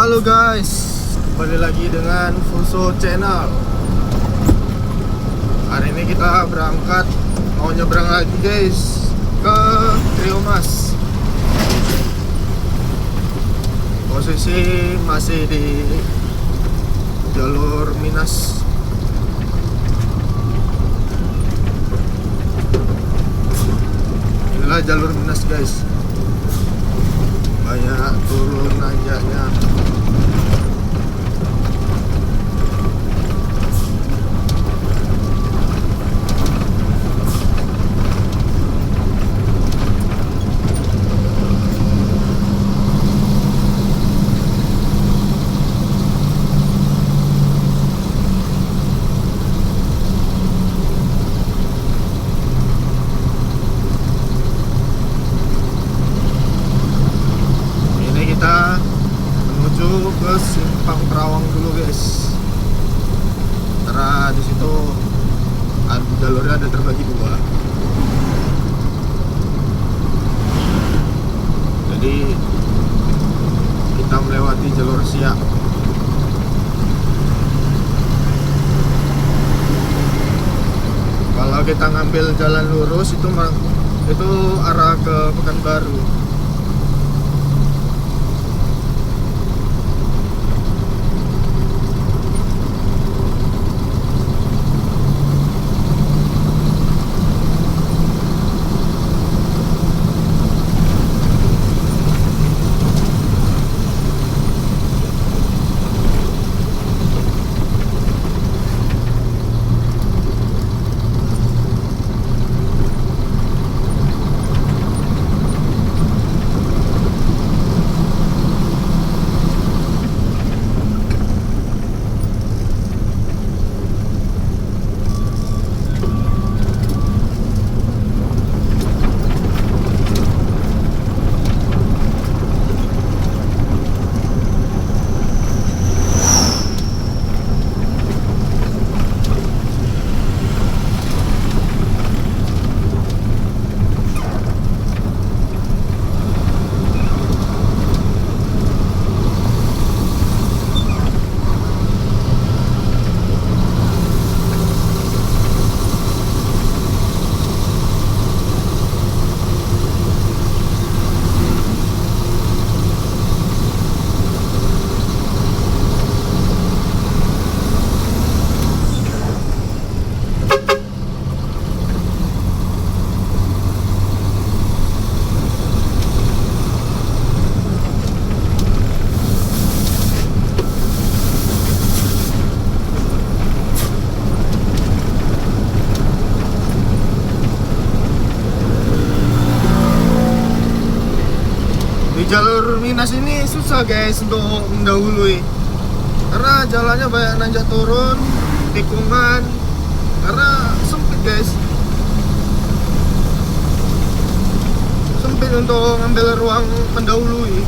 Halo guys, kembali lagi dengan Fuso Channel. Hari ini kita berangkat, mau nyebrang lagi guys ke Triomas. Posisi masih di jalur Minas. Inilah jalur Minas guys, banyak turun nanjaknya. Kita menuju ke Simpang Perawang dulu guys, karena di situ jalurnya ada terbagi dua. Jadi kita melewati jalur Siak. Kalau kita ngambil jalan lurus itu arah ke Pekanbaru. Di jalur Minas ini susah guys untuk mendahului, karena jalannya banyak nanjak turun, tikungan, karena sempit guys, sempit untuk ngambil ruang mendahului.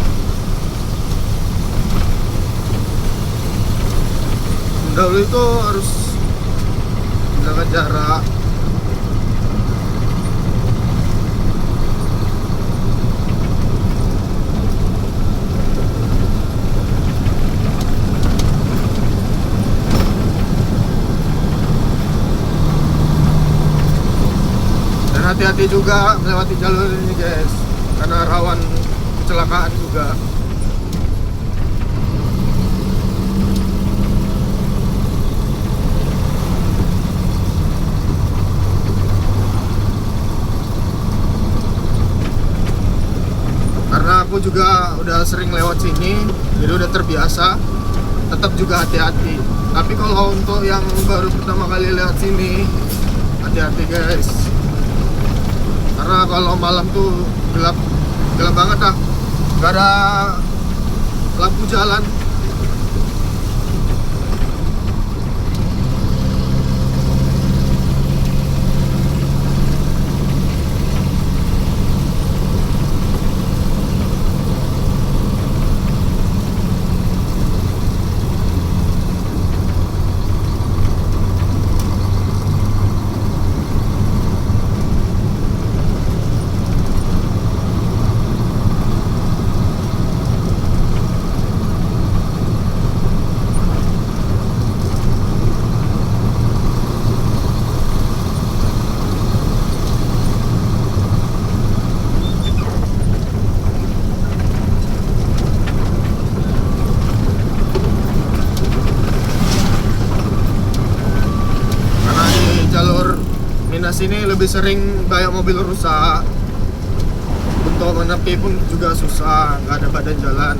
Mendahului itu harus menjaga jarak. Hati-hati juga melewati jalur ini guys, karena rawan kecelakaan juga. Karena aku juga udah sering lewat sini, jadi udah terbiasa. Tetap juga hati-hati. Tapi kalau untuk yang baru pertama kali lewat sini, hati-hati guys. Karena kalau malam tuh gelap banget dah, gak ada lampu jalan. sini lebih sering banyak mobil rusak. Untuk menepi pun juga susah, nggak ada badan jalan.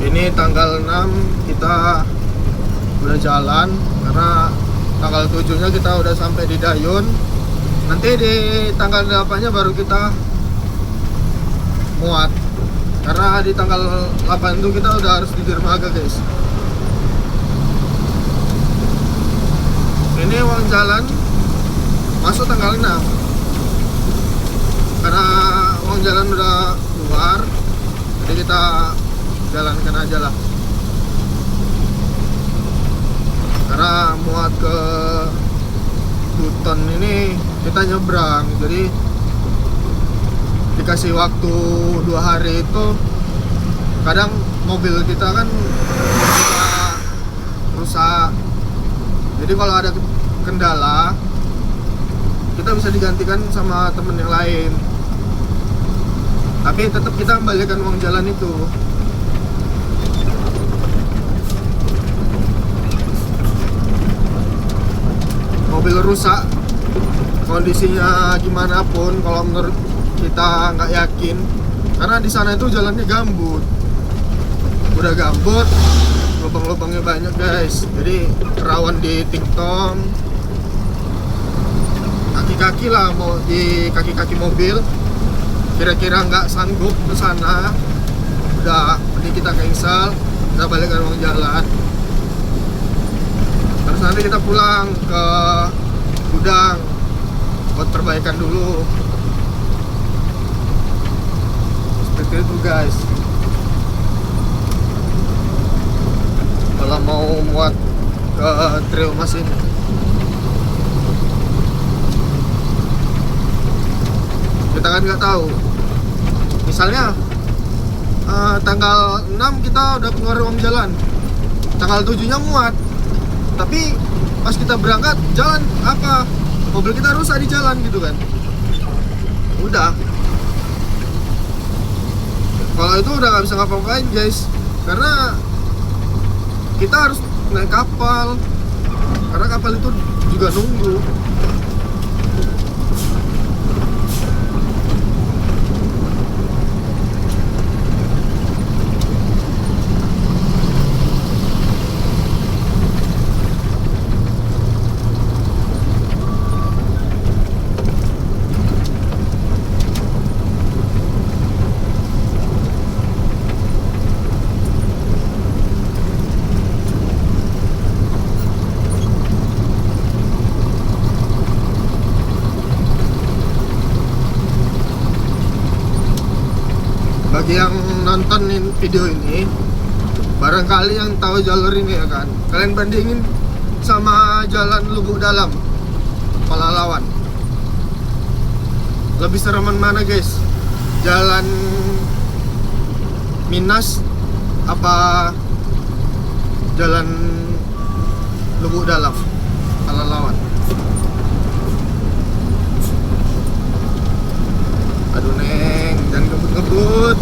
Ini tanggal 6 kita udah jalan, karena tanggal 7-nya kita udah sampai di Dayun. Nanti di tanggal 8-nya baru kita muat, karena di tanggal 8 itu kita udah harus di dermaga guys. Ini uang jalan masuk tanggal 6, karena uang jalan udah keluar, jadi kita jalankan aja lah. Karena muat ke Buton ini kita nyebrang, jadi dikasih waktu 2 hari itu. Kadang mobil kita kan bisa rusak, jadi kalau ada kendala kita bisa digantikan sama temen yang lain, tapi tetap kita kembalikan uang jalan itu. Mobil rusak, kondisinya gimana pun, kalau menurut kita nggak yakin, karena di sana itu jalannya gambut, udah gambut, lubang-lubangnya banyak guys, jadi rawan di tingtong, kaki-kaki lah, mau di kaki-kaki mobil, kira-kira nggak sanggup ke sana, udah mending kita cancel, kita balikkan uang jalan. Terus nanti kita pulang ke gudang buat perbaikan dulu. Seperti itu guys. Kalau mau muat ke Trio Mas ini, kita kan nggak tahu. Misalnya tanggal 6 kita udah keluar uang jalan, tanggal 7-nya muat, tapi pas kita berangkat jalan apa, mobil kita rusak di jalan gitu kan. Udah, kalau itu udah nggak bisa ngapa-ngapain guys, karena kita harus naik kapal, karena kapal itu juga nunggu. Bagi yang nontonin video ini, barangkali yang tahu jalur ini ya kan, kalian bandingin sama jalan Lubuk Dalam, Pelalawan. Lebih sereman mana guys? Jalan Minas apa jalan Lubuk Dalam, Pelalawan? Aduh neng, jangan ngebut-ngebut.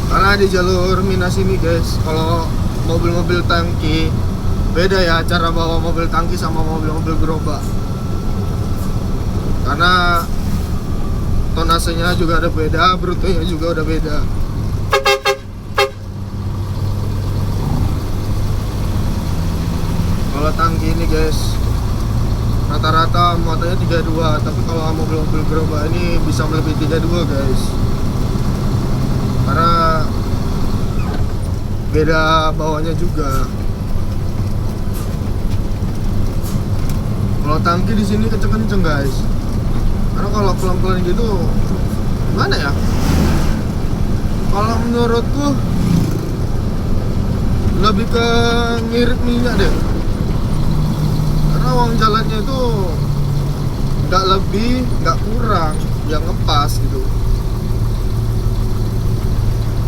Karena di jalur Minas ini guys, kalau mobil-mobil tangki beda ya cara bawa mobil tangki sama mobil-mobil gerobak. karena tonasenya juga ada beda, brutonya juga udah beda. Kalau tangki ini guys, rata-rata muatannya 32, tapi kalau mobil-mobil gerobak ini bisa melebihi 32 guys, karena beda bawahnya juga. Kalau tangki di sini kenceng-kenceng guys, karena kalau pelan-pelan gitu gimana ya, kalau menurutku lebih ke ngirit minyak deh, karena uang jalannya itu nggak lebih nggak kurang, yang ngepas gitu.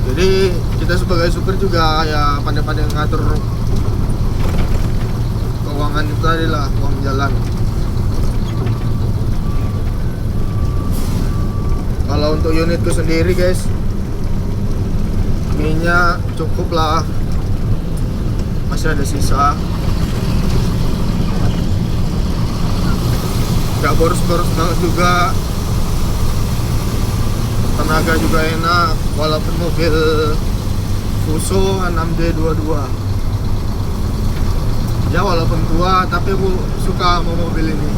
Jadi kita sebagai supir juga ya pandai-pandai ngatur keuangan itu adalah uang jalan. Kalau untuk unitku sendiri guys, minyak cukup lah, masih ada sisa, gak boros-boros banget juga, tenaga juga enak, walaupun mobil Fuso 6D22 ya, walaupun tua tapi aku suka sama mobil ini.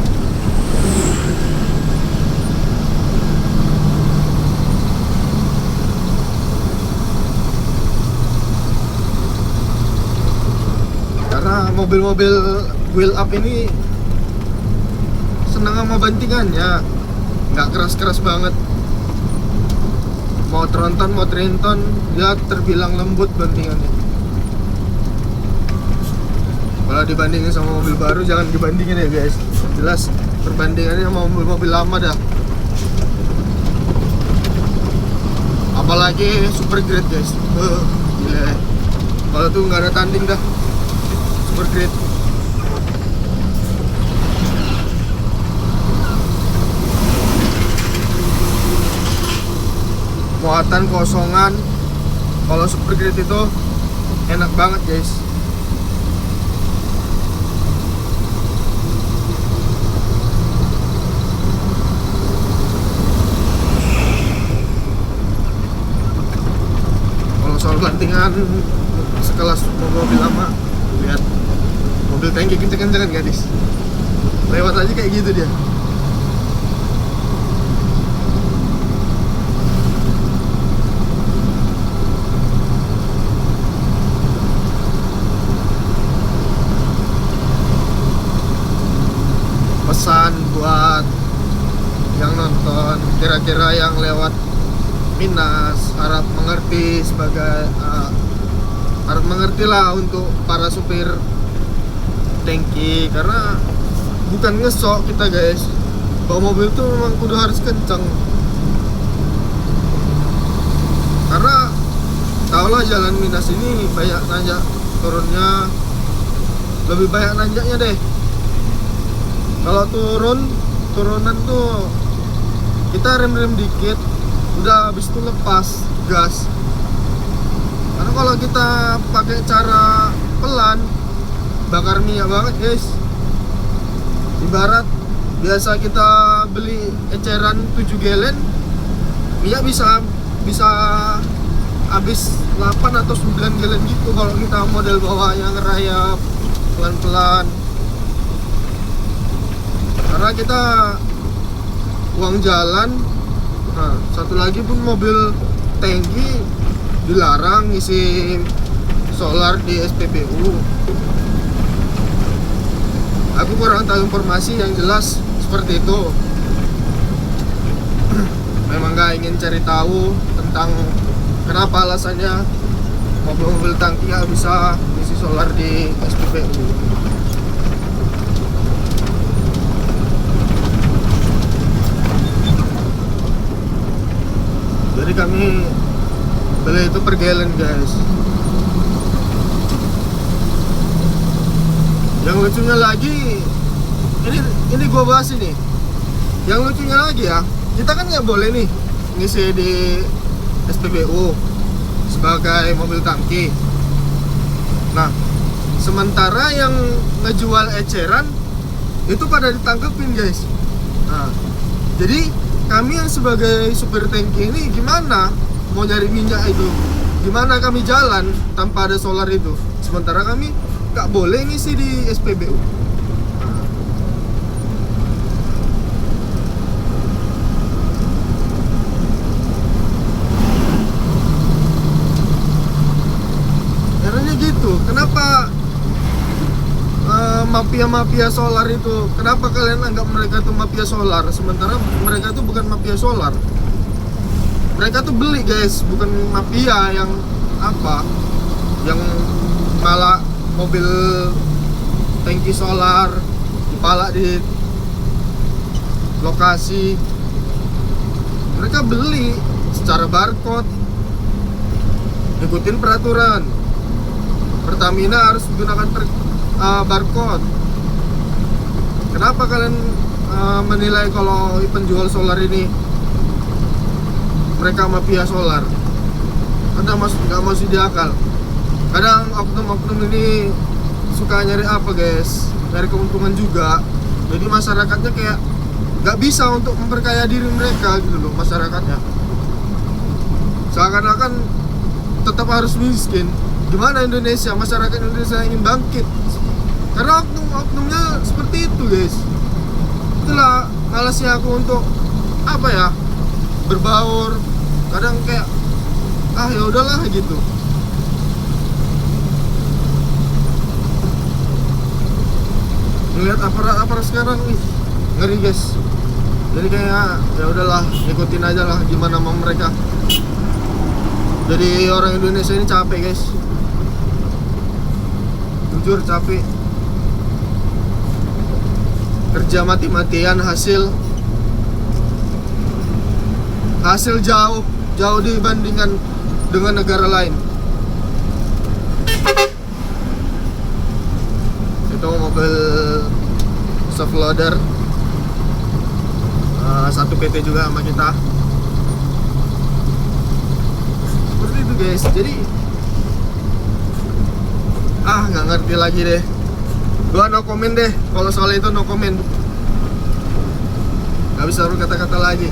Karena mobil-mobil wheel up ini senang sama bantingannya, nggak keras-keras banget. Mau tronton mau Triton dia terbilang lembut bantingannya. Kalau dibandingin sama mobil baru jangan dibandingin ya guys, jelas perbandingannya sama mobil-mobil lama dah. Apalagi super grade guys, gila. Kalau tuh nggak ada tanding dah, super grade. Muatan kosongan kalau super grade itu enak banget guys. Kalau soal bantingan sekelas mobil lama, lihat mobil tangki kenceng-kencengan gadis, lewat aja kayak gitu dia. Pesan buat yang nonton, kira-kira yang lewat Minas harap mengerti sebagai harap mengerti lah untuk para supir tangki, karena bukan ngesok kita guys, bawa mobil tuh memang kudu harus kenceng, karena tau lah jalan Minas ini banyak nanjak turunnya, lebih banyak nanjaknya deh. Kalau turunan tuh kita rem dikit, udah habis itu lepas gas. Karena kalau kita pakai cara pelan, bakar minyak banget guys. Ibarat biasa kita beli eceran 7 gallon, minyak bisa habis 8 atau 9 gallon gitu kalau kita model bawahnya ngerayap pelan-pelan. Karena kita uang jalan. Nah, satu lagi pun mobil tangki dilarang ngisi solar di SPBU. Aku kurang tahu informasi, yang jelas seperti itu. Memang gak ingin cari tahu tentang kenapa alasannya mobil-mobil tangki gak bisa ngisi solar di SPBU. Jadi kami beli itu per gallon guys. Yang lucunya lagi, ini gua bahas ini. Yang lucunya lagi ya, kita kan nggak boleh nih ngisi di SPBU sebagai mobil tangki. Nah, sementara yang ngejual eceran itu pada ditangkepin guys. Nah, Jadi kami yang sebagai supir tangki ini gimana mau nyari minyak itu? Gimana kami jalan tanpa ada solar itu? Sementara kami nggak boleh ngisi di SPBU. Caranya gitu. Kenapa mafia-mafia solar itu, kenapa kalian anggap mereka tuh mafia solar, sementara mereka tuh bukan mafia solar. Mereka tuh beli guys, bukan mafia yang apa, yang malah mobil tangki solar dipalak di lokasi. Mereka beli secara barcode, ikutin peraturan. Pertamina harus menggunakan barcode. Kenapa kalian menilai kalau penjual solar ini mereka mafia solar? Anda nggak masuk di akal. Kadang oknum-oknum ini suka nyari apa guys? Nyari keuntungan juga. Jadi masyarakatnya kayak nggak bisa untuk memperkaya diri mereka gitu loh, masyarakatnya. Seakan-akan tetap harus miskin. Gimana Indonesia? Masyarakat Indonesia ingin bangkit karena oknum-oknumnya seperti itu guys. Itulah malasnya aku untuk apa ya, berbaur. Kadang kayak ya udahlah gitu. Ngelihat aparat sekarang nih ngeri guys. Jadi kayak ya udahlah, ikutin aja lah gimana mau mereka. Jadi orang Indonesia ini capek guys, jujur capek. Kerja mati-matian, hasil jauh dibandingkan dengan negara lain. Itu mobil soft loader, satu PT juga sama kita. Seperti itu guys. Jadi nggak ngerti lagi deh. Gua no comment deh, kalau soal itu no comment. Gak bisa berkata-kata lagi.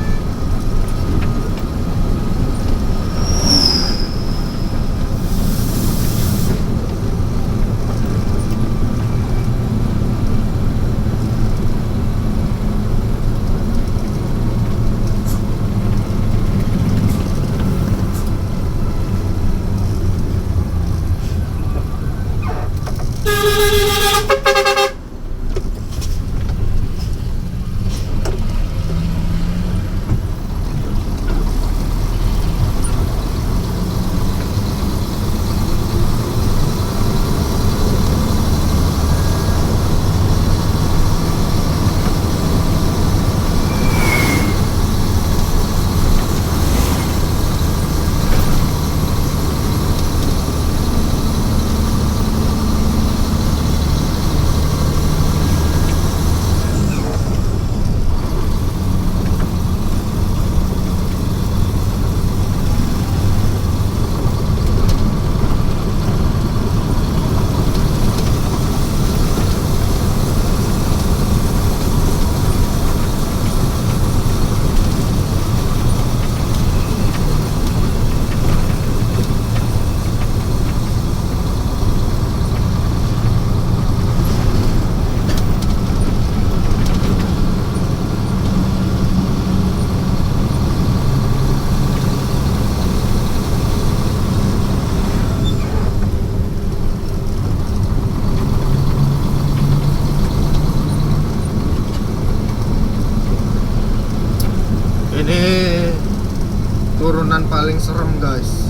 turunan paling serem guys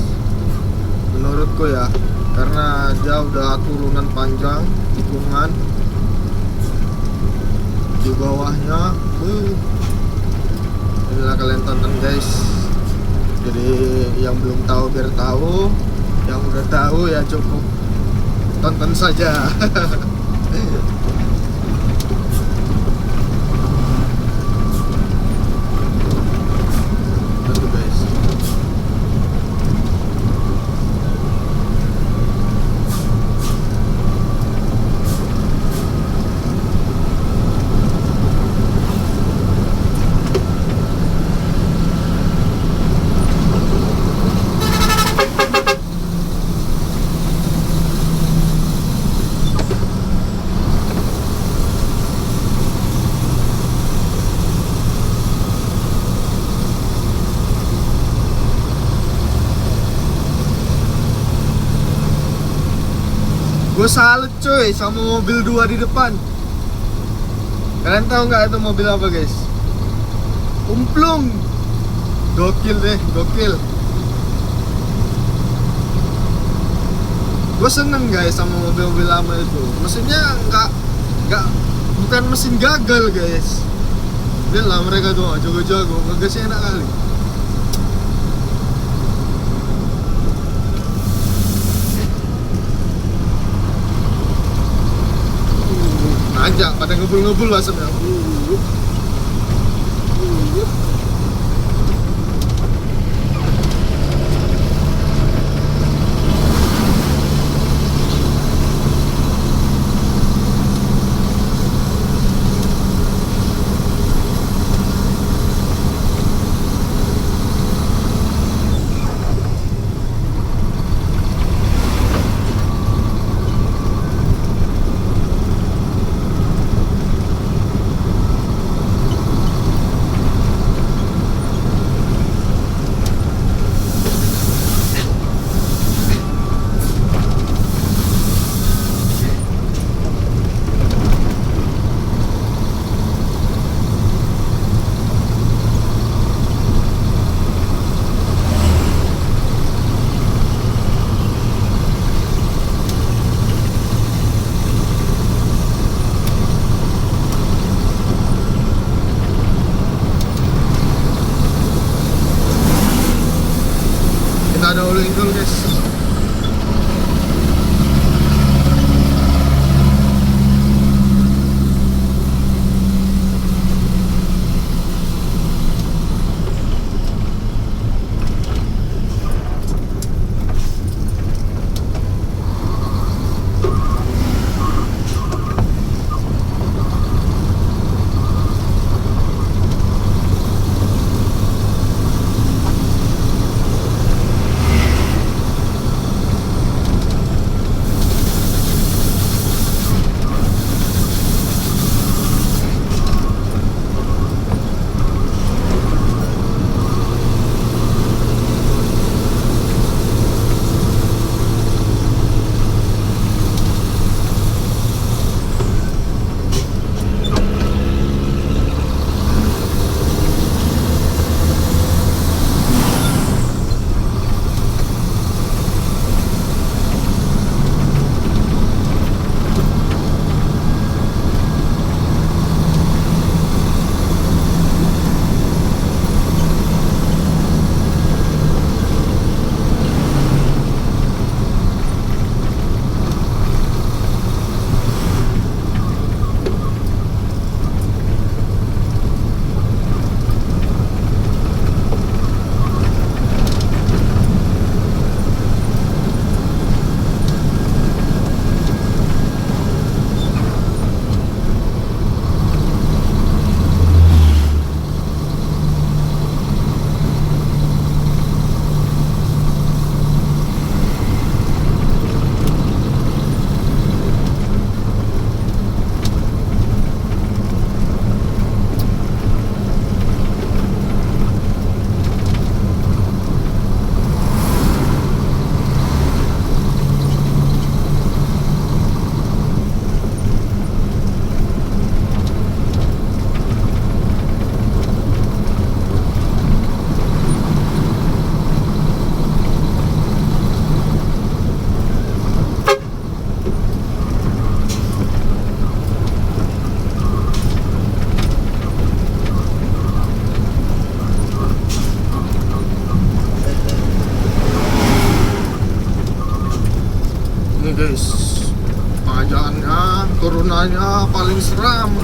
menurutku ya, karena dia udah turunan panjang, tikungan di bawahnya. Inilah kalian tonton guys. Jadi yang belum tahu biar tahu, yang udah tahu ya cukup tonton saja. Gue salut coy sama mobil 2 di depan. Kalian tahu nggak itu mobil apa guys? Umplung. Gokil deh, gokil. Gue seneng guys sama mobil-mobil lama itu. Mesinnya nggak bukan mesin gagal guys. Dia lah mereka tuh jago-jago, ngegasnya enak kali. Nanjak, pada ngebul-ngebul asapnya. Kita dahuluin dulu guys. Guys, tanjakannya, turunannya paling seram.